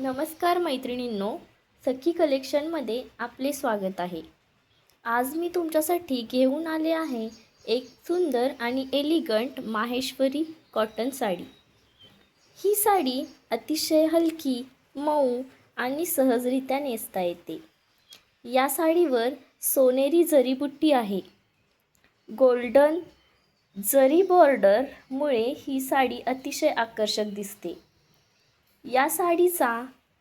नमस्कार मैत्रिणींनो, सखी कलेक्शनमध्ये आपले स्वागत आहे। आज मी तुमच्यासाठी घेऊन आले आहे एक सुंदर आणि एलिगंट माहेश्वरी कॉटन साडी। ही साडी अतिशय हलकी, मऊ आणि सहजरित्या नेसता येते। या साडीवर सोनेरी जरीबुट्टी आहे। गोल्डन जरी बॉर्डरमुळे ही साडी अतिशय आकर्षक दिसते। या साडीचा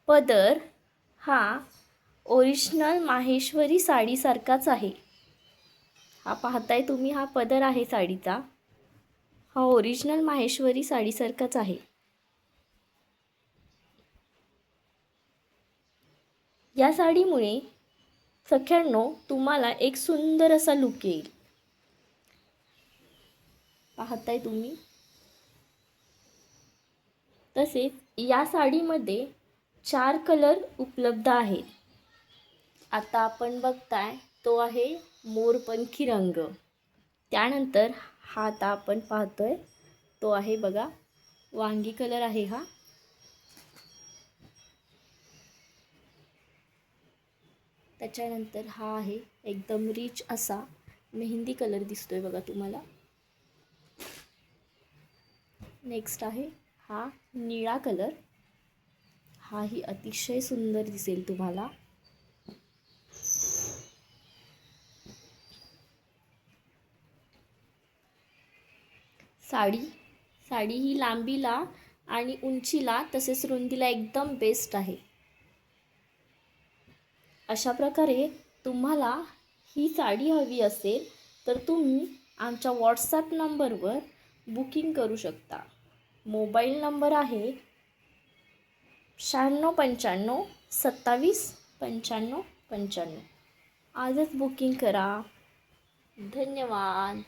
पदर हा ओरिजिनल माहेश्वरी साडीसारखाच आहे। हा पाहताय तुम्ही, हा पदर आहे साडीचा, हा ओरिजिनल माहेश्वरी साडीसारखाच आहे। या साडीमुळे सख्यांनो तुम्हाला एक सुंदर असा लुक येईल। पाहताय तुम्ही। तसेच या साडीमध्ये 4 कलर उपलब्ध आहेत। आता आपण बघताय तो आहे मोरपंखी रंग। त्यानंतर हा आता आपण पाहतोय तो आहे बघा वांगी कलर आहे हा। त्याच्यानंतर हा आहे एकदम रिच असा मेहंदी कलर दिसतोय बघा तुम्हाला। नेक्स्ट आहे हा निळा कलर, हा ही अतिशय सुंदर दिसेल तुम्हाला। साडी ही लांबीला आणि उंचीला तसेच रुंदीला एकदम बेस्ट आहे। अशा प्रकारे तुम्हाला ही साडी हवी असेल तर तुम्ही आमच्या व्हॉट्सॲप नंबरवर बुकिंग करू शकता। मोबाईल नंबर आहे 9695 27 95 95। आजच बुकिंग करा। धन्यवाद।